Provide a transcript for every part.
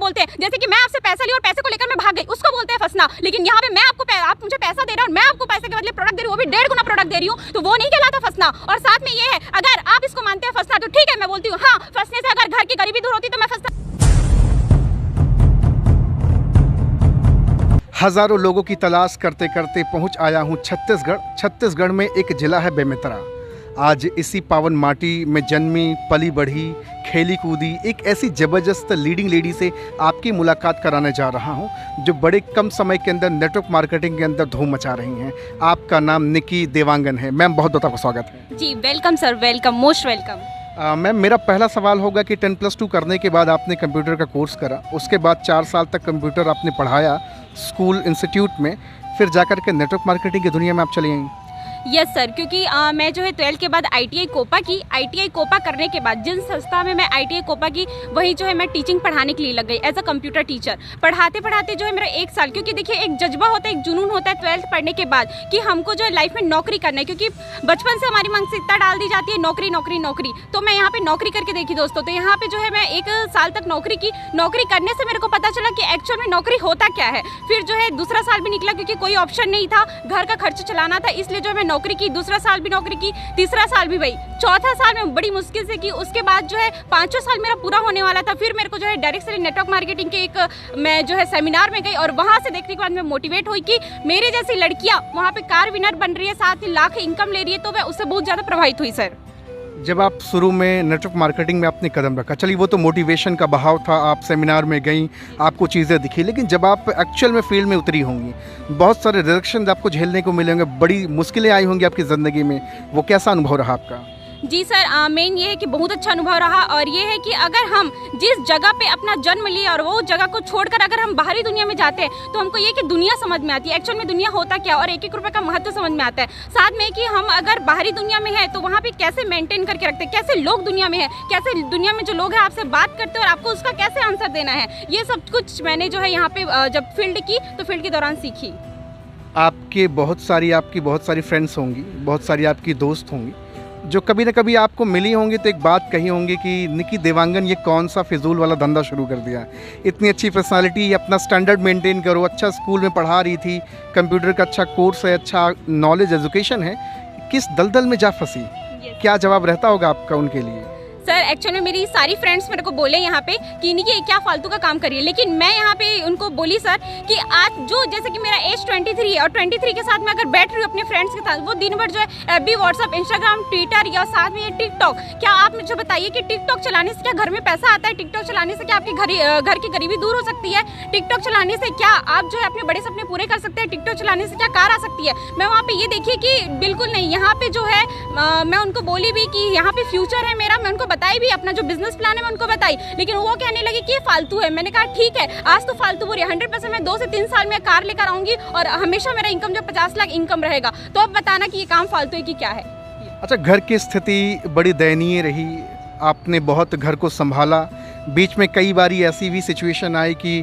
बोलते हैं, जैसे कि मैं आपसे पैसा लिया और पैसे को लेकर मैं भाग गई, उसको बोलते हैं फंसना। लेकिन यहाँ पे मैं आप मुझे पैसा दे रहे हो और मैं आपको पैसे के बदले प्रोडक्ट दे रही हूँ, वो भी 1.5 गुना प्रोडक्ट दे रही हूँ, तो वो नहीं कहलाता फंसना। और साथ में ये है, अगर आप इसको मानते हैं फंसना तो ठीक है, मैं बोलती हूँ हाँ, फंसने से अगर घर की गरीबी दूर होती तो मैं फंसता। हजारों लोगों की तलाश करते करते पहुंच आया हूं छत्तीसगढ़। छत्तीसगढ़ में एक जिला है बेमेतरा। आज इसी पावन माटी में जन्मी, पली बढ़ी, खेली कूदी एक ऐसी ज़बरदस्त लीडिंग लेडी से आपकी मुलाकात कराने जा रहा हूं, जो बड़े कम समय के अंदर नेटवर्क मार्केटिंग के अंदर धूम मचा रही हैं। आपका नाम निकी देवांगन है। मैम, बहुत बहुत आपका स्वागत है। जी welcome sir, welcome, most welcome. Ma'am, मेरा पहला सवाल होगा कि 10+2 करने के बाद आपने कंप्यूटर का कोर्स करा, उसके बाद 4 साल तक कंप्यूटर आपने पढ़ाया स्कूल इंस्टीट्यूट में, फिर जाकर के नेटवर्क मार्केटिंग की दुनिया में आप चली आई। यस सर, क्योंकि मैं जो है 12th के बाद ITI कोपा की। ITI कोपा करने के बाद जिन संस्था में मैं ITI कोपा की, वही जो है मैं टीचिंग पढ़ाने के लिए लग गई एज अ कंप्यूटर टीचर। पढ़ाते पढ़ाते जो है मेरा 1 साल, क्योंकि देखिए एक जज्बा होता है, एक जुनून होता है 12th पढ़ने के बाद कि हमको जो है लाइफ में नौकरी करना है, क्योंकि बचपन से हमारी मानसिकता डाल दी जाती है नौकरी नौकरी नौकरी। तो मैं यहाँ पे नौकरी करके देखी दोस्तों, तो यहाँ पे जो है मैं 1 साल तक नौकरी की। नौकरी करने से मेरे को पता चला कि एक्चुअल में नौकरी होता क्या है। फिर जो है दूसरा साल भी निकला, क्योंकि कोई ऑप्शन नहीं था, घर का खर्च चलाना था, इसलिए जो है मैं नौकरी की। दूसरा साल भी नौकरी की, तीसरा साल भी वही, चौथा साल में बड़ी मुश्किल से की। उसके बाद जो है 5वां साल मेरा पूरा होने वाला था। फिर मेरे को जो है डायरेक्ट सेलिंग नेटवर्क मार्केटिंग के एक मैं जो है सेमिनार में गई, और वहाँ से देखने के बाद मैं मोटिवेट हुई कि मेरे जैसी लड़कियाँ वहाँ पे कार विनर बन रही है, साथ ही लाख इनकम ले रही है, तो मैं उससे बहुत ज़्यादा प्रभावित हुई सर। जब आप शुरू में नेटवर्क मार्केटिंग में आपने कदम रखा, चलिए वो तो मोटिवेशन का बहाव था, आप सेमिनार में गई, आपको चीज़ें दिखी, लेकिन जब आप एक्चुअल में फील्ड में उतरी होंगी, बहुत सारे रिजेक्शन आपको झेलने को मिले होंगे, बड़ी मुश्किलें आई होंगी आपकी ज़िंदगी में, वो कैसा अनुभव रहा आपका? जी सर, मेन ये है कि बहुत अच्छा अनुभव रहा, और ये है कि अगर हम जिस जगह पे अपना जन्म लिए और वो जगह को छोड़कर अगर हम बाहरी दुनिया में जाते हैं, तो हमको ये कि दुनिया समझ में आती है, एक्चुअल में दुनिया होता क्या, और 1-1 रुपये का महत्व समझ में आता है। साथ में कि हम अगर बाहरी दुनिया में हैं तो वहाँ पे कैसे मेंटेन करके रखते हैं, कैसे लोग दुनिया में है, कैसे दुनिया में जो लोग हैं आपसे बात करते हैं और आपको उसका कैसे आंसर देना है, ये सब कुछ मैंने जो है यहाँ पे जब फील्ड की तो फील्ड के दौरान सीखी। आपकी बहुत सारी फ्रेंड्स होंगी, बहुत सारी आपकी दोस्त होंगी, जो कभी ना कभी आपको मिली होंगी तो एक बात कही होंगी कि निकी देवांगन ये कौन सा फिजूल वाला धंधा शुरू कर दिया, इतनी अच्छी पर्सनालिटी, अपना स्टैंडर्ड मेंटेन करो, अच्छा स्कूल में पढ़ा रही थी, कंप्यूटर का अच्छा कोर्स है, अच्छा नॉलेज एजुकेशन है, किस दलदल में जा फंसी? क्या जवाब रहता होगा आपका उनके लिए? सर एक्चुअली मेरी सारी फ्रेंड्स मेरे को बोले यहाँ पे कि निकी क्या फालतू का काम करिए, लेकिन मैं यहाँ पे उनको बोली सर कि आज जो जैसे कि मेरा एज 23 है और 23 के साथ मैं अगर बैठ रही हूँ अपने फ्रेंड्स के साथ, वो दिन भर जो है FB, व्हाट्सअप, इंस्टाग्राम, ट्विटर या साथ में ये टिकटॉक, क्या आप मुझे बताइए कि टिकटॉक चलाने से क्या घर में पैसा आता है? टिकटॉक चलाने से क्या आपकी घर की गरीबी दूर हो सकती है? टिकटॉक चलाने से क्या आप जो है अपने बड़े सपने पूरे कर सकते हैं? टिकटॉक चलाने से क्या कार आ सकती है? मैं वहाँ पे ये देखिए कि बिल्कुल नहीं, यहाँ पे जो है मैं उनको बोली भी कि यहाँ पे फ्यूचर है मेरा, मैं उनको बताई भी, अपना जो बिजनेस प्लान है मैं उनको बताई, लेकिन वो कहने लगी कि ये फालतू है। मैंने कहा ठीक है, आज तो फालतू बोल रही है, 100% मैं 2 से 3 साल में कार लेकर आऊंगी और हमेशा मेरा इनकम जो 50 लाख इनकम रहेगा, तो अब बताना कि ये काम फालतू है कि क्या है। अच्छा, घर की स्थिति बड़ी दयनीय रही, आपने बहुत घर को संभाला, बीच में कई बारी ऐसी भी सिचुएशन आई कि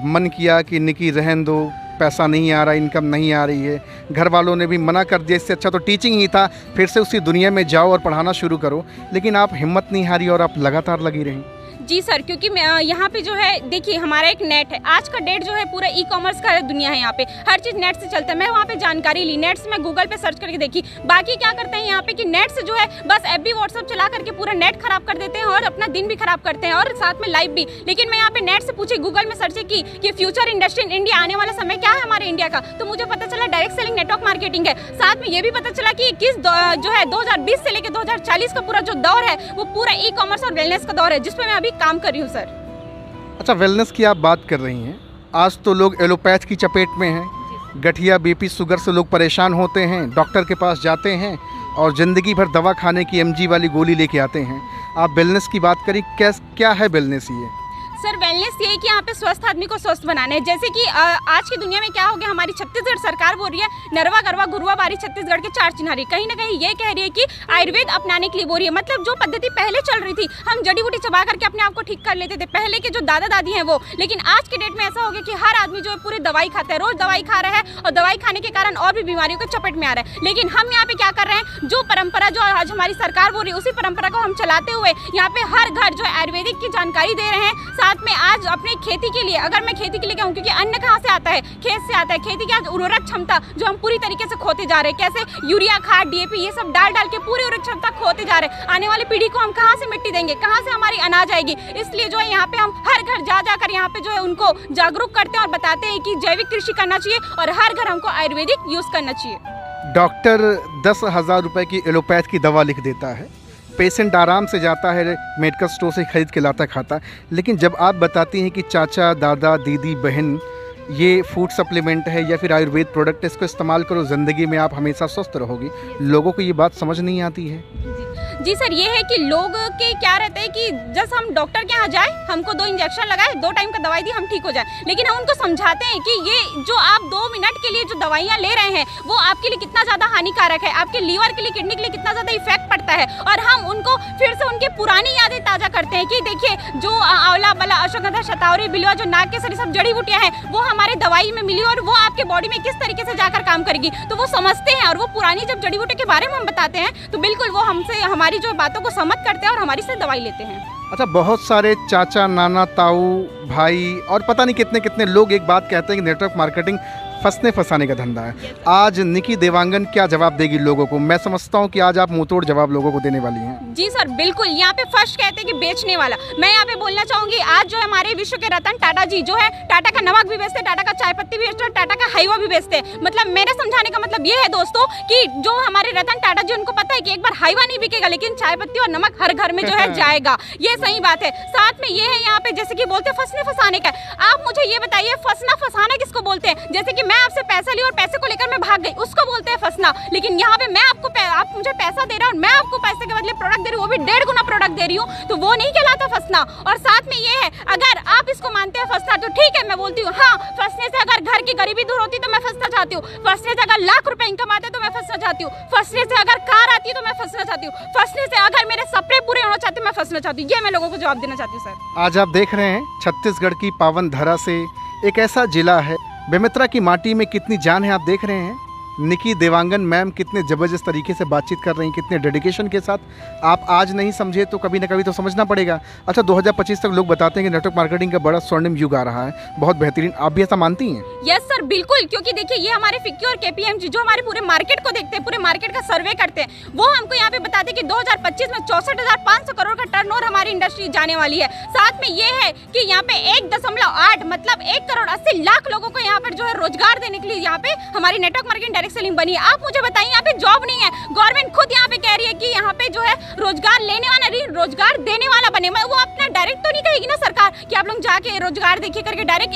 मन किया कि निकी रहन दो, पैसा नहीं आ रहा, इनकम नहीं आ रही है, घर वालों ने भी मना कर दिया, इससे अच्छा तो टीचिंग ही था, फिर से उसी दुनिया में जाओ और पढ़ाना शुरू करो, लेकिन आप हिम्मत नहीं हारी और आप लगातार लगी रहीं। जी सर, क्योंकि यहाँ पे जो है देखिए हमारा एक नेट है, आज का डेट जो है पूरा ई-कॉमर्स का दुनिया है, यहाँ पे हर चीज़ नेट से चलता है। मैं वहाँ पे जानकारी ली, नेट से मैं गूगल पे सर्च करके देखी। बाकी क्या करते हैं यहाँ पे कि नेट से जो है बस FB, व्हाट्सअप चला करके पूरा नेट खराब कर देते हैं और अपना दिन भी खराब करते हैं और साथ में लाइव भी। लेकिन मैं यहाँ पे नेट से पूछी, गूगल में सर्च की कि फ्यूचर इंडस्ट्री इन इंडिया, आने वाला समय क्या है हमारे इंडिया का, तो मुझे पता चला डायरेक्ट सेलिंग नेटवर्क मार्केटिंग है। साथ में ये भी पता चला कि किस जो है 2020 से लेकर 2040 का पूरा जो दौर है वो पूरा ई-कॉमर्स और वेलनेस का दौर है, जिसपे मैं अभी काम कर रही हूँ सर। अच्छा, वेलनेस की आप बात कर रही हैं, आज तो लोग एलोपैथ की चपेट में हैं, गठिया, BP, शुगर से लोग परेशान होते हैं, डॉक्टर के पास जाते हैं और ज़िंदगी भर दवा खाने की MG वाली गोली लेके आते हैं। आप वेलनेस की बात करें, क्या है वेलनेस ये? सर वेलनेस ये है कि यहाँ पे स्वस्थ आदमी को स्वस्थ बनाना है। जैसे कि आज की दुनिया में क्या हो गया, हमारी छत्तीसगढ़ सरकार बोल रही है नरवा गरवा गुरुआ बारी छत्तीसगढ़ के 4 चिन्हारी, कहीं ना कहीं ये कह रही है कि आयुर्वेद अपनाने के लिए बोल रही है। मतलब जो पद्धति पहले चल रही थी, हम जड़ी बूटी चबा करके अपने आप को ठीक कर लेते थे, पहले के जो दादा दादी हैं वो, लेकिन आज के डेट में ऐसा हो गया कि हर आदमी जो है पूरी दवाई खाता है, रोज दवाई खा रहा है और दवाई खाने के कारण और भी बीमारियों के चपेट में आ रहा है। लेकिन हम यहाँ पे क्या कर रहे हैं, जो परंपरा जो आज हमारी सरकार बोल रही है उसी परंपरा को हम चलाते हुए यहाँ पे हर घर जो है आयुर्वेदिक की जानकारी दे रहे हैं। साथ में आज अपने खेती के लिए, अगर मैं खेती के लिए कहूँ, क्योंकि अन्न कहाँ से आता है, खेत से आता है। खेती की आज उर्वरक क्षमता जो हम पूरी तरीके से खोते जा रहे हैं, कैसे यूरिया खाद डीएपी ये सब डाल के पूरी उर्वरक क्षमता खोते जा रहे हैं। आने वाली पीढ़ी को हम कहाँ से मिट्टी देंगे, कहाँ से हमारी अनाज आएगी। इसलिए जो है यहाँ पे हम हर घर जा जाकर यहाँ पे जो है उनको जागरूक करते हैं और बताते हैं कि जैविक कृषि करना चाहिए और हर घर हमको आयुर्वेदिक यूज करना चाहिए। डॉक्टर 10,000 रुपए की एलोपैथ की दवा लिख देता है, पेशेंट आराम से जाता है मेडिकल स्टोर से खरीद के लाता खाता, लेकिन जब आप बताती हैं कि चाचा दादा दीदी बहन ये फूड सप्लीमेंट है या फिर आयुर्वेद प्रोडक्ट है, इसको इस्तेमाल करो, ज़िंदगी में आप हमेशा स्वस्थ रहोगी, लोगों को ये बात समझ नहीं आती है। जी सर, ये है कि लोग के क्या रहते हैं कि जब हम डॉक्टर के यहाँ जाए, हमको 2 इंजेक्शन लगाए, 2 टाइम का दवाई दी, हम ठीक हो जाए, लेकिन हम उनको समझाते हैं कि ये जो आप 2 मिनट के लिए जो दवाइयाँ ले रहे हैं वो आपके लिए कितना ज़्यादा हानिकारक है, आपके लीवर के लिए, किडनी के लिए कितना ज़्यादा इफेक्ट पड़ता है। और हम उनको फिर से उनकी पुरानी यादें ताज़ा करते हैं कि देखिए जो आंवला बला अश्वगंधा शतावरी बिलवा जो नाग के सरी सब जड़ी बूटियाँ हैं वो हमारे दवाई में मिली और वो आपके बॉडी में किस तरीके से जाकर काम करेगी, तो वो समझते हैं। और वो पुरानी जब जड़ी बूटी के बारे में हम बताते हैं तो बिल्कुल वो हमसे हमारी जो बातों को समझ करते हैं और हमारी से दवाई लेते हैं। अच्छा, बहुत सारे चाचा नाना ताऊ भाई और पता नहीं कितने कितने लोग एक बात कहते हैं कि नेटवर्क मार्केटिंग फंसने फंसाने का धंधा है। आज निकी देवांगन क्या जवाब देगी लोगों को? मैं समझता हूँ कि आज आप मुंहतोड़ जवाब लोगों को देने वाली हैं। जी सर, बिल्कुल। यहाँ पे फर्स्ट कहते हैं कि बेचने वाला, मैं यहाँ पे बोलना चाहूंगी, आज जो है हमारे विश्व के रतन टाटा जी जो है टाटा का नमक भी बेचते हैं, टाटा का चाय पत्ती भी बेचते हैं, टाटा का हलवा भी बेचते हैं। मतलब मेरे समझाने का मतलब ये है दोस्तों कि जो हमारे रतन टाटा जी, उनको पता है कि एक बार हलवा नहीं बिकेगा लेकिन चाय पत्ती और नमक हर घर में जो है जाएगा। ये सही बात है। साथ में ये है यहाँ पे जैसे कि बोलते हैं फंसने फंसाने का। आप मुझे ये बताइए फंसना फंसाना किसको बोलते हैं? जैसे कि मैं आपसे पैसा ली और पैसे को लेकर मैं भाग गई, उसको बोलते हैं फंसना। लेकिन यहाँ पे मैं आप मुझे पैसा दे रहे हो और मैं आपको पैसे के बदले प्रोडक्ट दे रही हूँ, वो भी 1.5 गुना प्रोडक्ट दे रही हूँ, तो वो नहीं कहलाता फंसना। और साथ में ये है, अगर आप इसको मानते हैं फंसना तो ठीक है, मैं बोलती हूँ हाँ, फंसने से अगर घर की गरीबी दूर होती तो मैं फंसना चाहती हूँ, फंसने से अगर लाख रुपए इनकम आते तो मैं फंसना चाहती हूँ, फंसने से अगर कार आती तो मैं फंसना चाहती हूँ, फंसने से अगर मेरे सपने पूरे होना चाहते मैं फंसना चाहती हूँ। ये मैं लोगों को जवाब देना चाहती हूँ सर। आज आप देख रहे हैं छत्तीसगढ़ की पावन धरा से एक ऐसा जिला है, बेमित्रा की माटी में कितनी जान है। आप देख रहे हैं निकी देवांगन मैम कितने ज़बरदस्त तरीके से बातचीत कर रही हैं, कितने डेडिकेशन के साथ। आप आज नहीं समझे तो कभी ना कभी तो समझना पड़ेगा। अच्छा, 2025 तक लोग बताते हैं कि नेटवर्क मार्केटिंग का बड़ा स्वर्णिम युग आ रहा है, बहुत बेहतरीन। आप भी ऐसा मानती हैं? यस सर, बिल्कुल। क्योंकि देखिए ये हमारे फिक्की और केपीएमजी जो हमारे पूरे मार्केट को देखते हैं, पूरे मार्केट का सर्वे करते हैं, वो हमको यहाँ पे बताते हैं कि 2025 में 64,500 करोड़ का टर्नओवर हमारी इंडस्ट्री जाने वाली है। साथ में ये है कि यहाँ पे 1.8 मतलब 1 करोड़ 80 लाख लोगों को यहाँ पर जो है रोजगार देने के लिए यहाँ पे हमारी नेटवर्क मार्केटिंग डायरेक्ट सेलिंग बनी है। आप मुझे बताइए, यहाँ पे जॉब नहीं है, गवर्नमेंट खुद यहाँ पे कह रही है कि यहाँ पे जो है रोजगार लेने वाला नहीं, रोजगार देने वाला बने। वो अपना डायरेक्ट तो नहीं कहेगी ना सरकार कि आप लोग जाके रोजगार देखिए करके, डायरेक्ट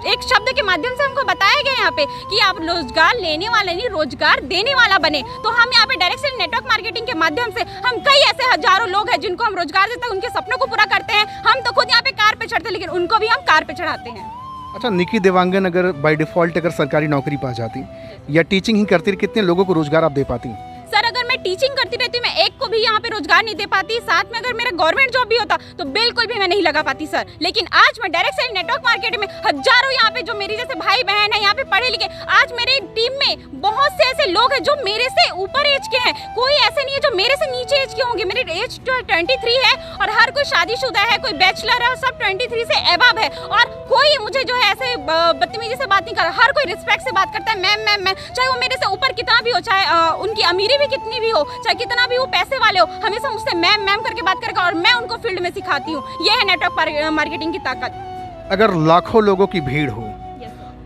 एक शब्द के माध्यम से हमको बताया गया यहाँ पे कि आप रोजगार लेने वाला नहीं, रोजगार देने वाला बने। तो हम यहाँ पे डायरेक्ट से नेटवर्क मार्केटिंग के माध्यम से हम कई ऐसे हजारों लोग हैं जिनको हम रोजगार देते हैं, उनके सपनों को पूरा करते हैं। हम तो खुद यहाँ पे कार पे चढ़ते हैं, लेकिन उनको भी हम कार पे चढ़ाते हैं। अच्छा, निकी देवांगन अगर बाय डिफॉल्ट अगर सरकारी नौकरी पा जाती या टीचिंग ही करती, कितने लोगों को रोजगार आप दे पाती? सर, अगर मैं टीचिंग करती रहती मैं एक को भी यहाँ पे रोजगार नहीं दे पाती। साथ में अगर मेरा गवर्नमेंट जॉब भी होता तो बिल्कुल भी मैं नहीं लगा पाती सर। लेकिन आज मैं डायरेक्ट सेलिंग नेटवर्क मार्केट में हजारों यहाँ पे जो मेरी जैसे भाई बहन है यहाँ पे पढ़े लिखे, आज मेरी टीम में बहुत से ऐसे लोग हैं जो मेरे से ऊपर एज के हैं, कोई ऐसे नहीं है जो मेरे से नीचे एज के होंगे। मेरी एज 23 है और हर कोई शादीशुदा है, कोई बैचलर है और सब 23 से एबव है। और कोई मुझे जो है ऐसे बदतमीजी से बात नहीं कर रहा, हर कोई रिस्पेक्ट से बात करता है, मैम, चाहे वो मेरे से ऊपर कितना भी हो, चाहे उनकी अमीरी भी कितनी भी हो, चाहे कितना भी वो पैसे वाले हो, हमेशा मुझसे मैम करके बात करेगा और मैं उनको फील्ड में सिखाती हूँ। ये है नेटवर्क मार्केटिंग की ताकत। अगर लाखों लोगों की भीड़ हो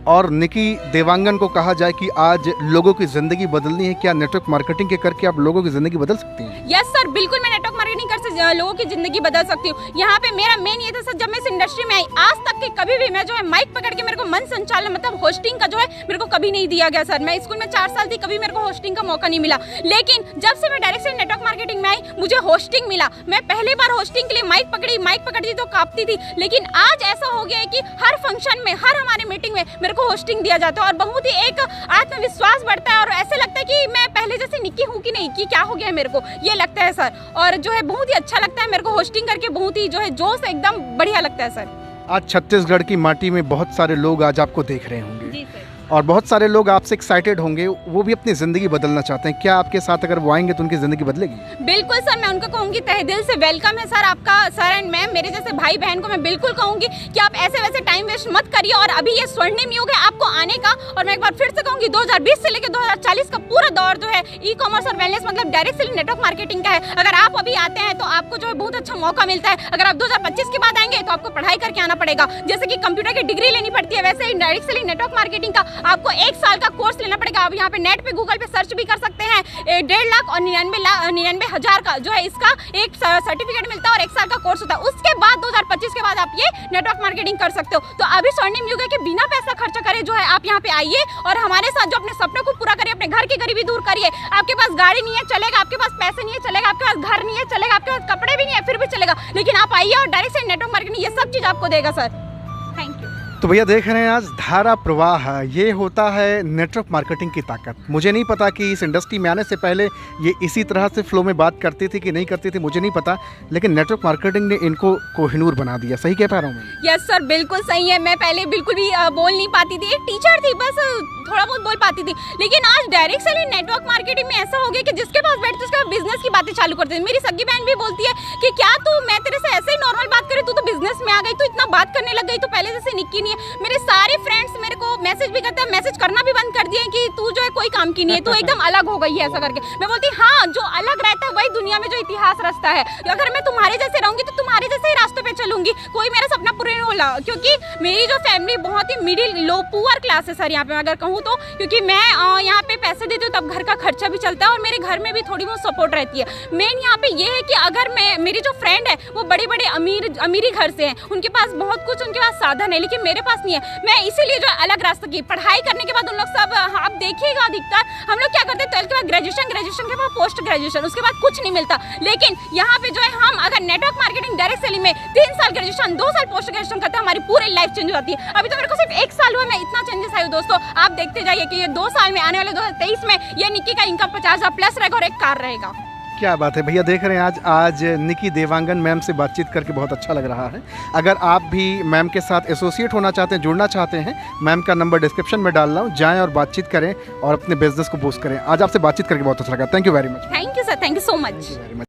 और निकी देवांगन को कहा जाए कि आज लोगों की ज़िंदगी बदलनी है, क्या नेटवर्क मार्केटिंग के करके आप लोगों की ज़िंदगी बदल सकती हैं? यस सर, बिल्कुल मैं नेटवर्क मार्केटिंग कर से लोगों की ज़िंदगी बदल सकती हूँ। यहाँ पे मेरा मेन ये था सर, जब मैं इस इंडस्ट्री में आई आज तक के कभी भी मैं जो है माइक पकड़ के मेरे को मन संचालन मतलब होस्टिंग का जो है मेरे को कभी नहीं दिया गया सर। मैं स्कूल में 4 साल थी, कभी मेरे को होस्टिंग का मौका नहीं मिला। लेकिन जब से मैं डायरेक्ट से नेटवर्क मार्केटिंग में आई मुझे होस्टिंग मिला। मैं पहली बार होस्टिंग के लिए माइक पकड़ी तो कांपती थी, लेकिन आज ऐसा हो गया है कि हर फंक्शन में, हर हमारे मीटिंग में मेरे को होस्टिंग दिया जाता है और बहुत ही एक आत्मविश्वास बढ़ता है और ऐसे लगता है कि मैं पहले जैसे निकी हूँ कि नहीं, कि क्या हो गया है मेरे को, ये लगता है सर। और जो है बहुत ही अच्छा लगता है मेरे को होस्टिंग करके, बहुत ही जो है जोश एकदम बढ़िया लगता है सर। आज छत्तीसगढ़ की माटी में बहुत सारे लोग आज आपको देख रहे होंगे। जी सर। और बहुत सारे लोग आपसे एक्साइटेड होंगे, वो भी अपनी ज़िंदगी बदलना चाहते हैं। क्या आपके साथ अगर वो आएंगे तो उनकी ज़िंदगी बदलेगी? बिल्कुल सर, मैं उनको कहूँगी तहे दिल से वेलकम है सर आपका, सर एंड मैम। मेरे जैसे भाई बहन को मैं बिल्कुल कहूँगी कि आप ऐसे वैसे टाइम वेस्ट मत करिए, और अभी ये स्वर्णिम युग है आपको आने का। और मैं एक बार फिर से कहूँगी 2020 से लेकर 2040 का पूरा दौर जो है ई कॉमर्स और वेलनेस मतलब डायरेक्ट सेलिंग नेटवर्क मार्केटिंग का है। अगर आप अभी आते हैं तो आपको जो है बहुत अच्छा मौका मिलता है। अगर आप 2025 के बाद आएंगे तो आपको पढ़ाई करके आना पड़ेगा, जैसे कि कंप्यूटर की डिग्री लेनी पड़ती है, वैसे ही डायरेक्ट सेलिंग नेटवर्क मार्केटिंग का आपको 1 साल का कोर्स लेना पड़ेगा। आप यहाँ पे नेट पे गूगल पे सर्च भी कर सकते हैं। 1.5 लाख और 99,000 का जो है इसका एक सर्टिफिकेट मिलता है और 1 साल का कोर्स होता है। उसके बाद 2025 के बाद आप ये नेटवर्क मार्केटिंग कर सकते हो। तो अभी स्वर्णिम युग है कि बिना पैसा खर्चा करे जो है आप यहाँ पे आइए और हमारे साथ जो अपने सपनों को पूरा करिए, अपने घर की गरीबी दूर करिए। आपके पास गाड़ी नहीं है चलेगा, आपके पास पैसे नहीं है चलेगा, आपके पास घर नहीं है चलेगा, आपके पास कपड़े भी नहीं है फिर भी चलेगा, लेकिन आप आइए और डायरेक्ट से नेटवर्क मार्केटिंग ये सब चीज़ आपको देगा सर। Thank you. तो भैया देख रहे हैं आज धारा प्रवाह, ये होता है नेटवर्क मार्केटिंग की ताकत। मुझे नहीं पता कि इस इंडस्ट्री में आने से पहले ये इसी तरह से फ्लो में बात करती थी कि नहीं करती थी, मुझे नहीं पता, लेकिन नेटवर्क मार्केटिंग ने इनको कोहिनूर बना दिया। सही कह पा रहा हूँ मैं? यस सर, बिल्कुल सही है। मैं पहले बिल्कुल भी बोल नहीं पाती थी, एक टीचर थी, बस थोड़ा बहुत बोल पाती थी, लेकिन आज डायरेक्ट सेलिंग नेटवर्क मार्केटिंग में ऐसा हो गया कि जिसके पास बैठते उसके बिजनेस की बातें चालू करते हैं। मेरी सगी बहन भी बोलती है कि क्या तू, मैं तेरे से ऐसे ही नॉर्मल बात करी, तू तो बिजनेस में आ गई, तू इतना बात करने लग गई, तू पहले जैसे निक्की नहीं है। मेरे सारे फ्रेंड्स मेरे को मैसेज भी करते हैं, मैसेज करना भी बंद कर दिए कि तू जो है कोई काम की नहीं है, तू एकदम अलग हो गई है ऐसा करके। मैं बोलती हाँ, जो अलग रहता है वही दुनिया में जो इतिहास रचता है। अगर मैं तुम्हारे जैसे रहूंगी तो तुम्हारे जैसे ही रास्ते पे चलूंगी, कोई मेरा सपना पूरा नहीं होला, क्योंकि मेरी जो फैमिली बहुत ही मिडिल लो पुअर क्लास है सर यहाँ पे अगर कहूँ तो, क्योंकि मैं यहाँ पे पैसे देती हूँ तब घर का खर्चा भी चलता है और मेरे घर में भी थोड़ी बहुत सपोर्ट रहती है। मेन यहाँ पे ये है कि अगर मेरी जो फ्रेंड है वो बड़े बड़े अमीरी घर से हैं, उनके पास बहुत कुछ उनके पास साधन है, लेकिन मेरे पास नहीं है। मैं इसीलिए जो अलग रास्ते की पढ़ाई करने के बाद उन लोग सब आप देखिएगा अधिकतर हम लोग क्या करते हैं 12th के बाद ग्रेजुएशन के बाद पोस्ट ग्रेजुएशन, उसके बाद कुछ नहीं मिलता। लेकिन यहाँ पे जो है हम अगर नेटवर्क मार्केटिंग डायरेक्ट सेलिंग में 3 साल ग्रेजुएशन 2 साल पोस्ट ग्रेजुएशन करते हैं, हमारी पूरी लाइफ चेंज हो जाती है। अभी तो मेरे को सिर्फ 1 साल हुआ, मैं इतना चेंजेस आई हूँ दोस्तों। आप देखते जाइए कि ये 2 साल में आने वाले 2023 में ये निक्की का इनकम 50,000 प्लस रहेगा और एक कार रहेगा। क्या बात है भैया, देख रहे हैं आज निकी देवांगन मैम से बातचीत करके बहुत अच्छा लग रहा है। अगर आप भी मैम के साथ एसोसिएट होना चाहते हैं, जुड़ना चाहते हैं, मैम का नंबर डिस्क्रिप्शन में डाल रहा हूँ, जाएं और बातचीत करें और अपने बिजनेस को बूस्ट करें। आज आपसे बातचीत करके बहुत अच्छा लगा। Thank you very much. Thank you sir, thank you so much.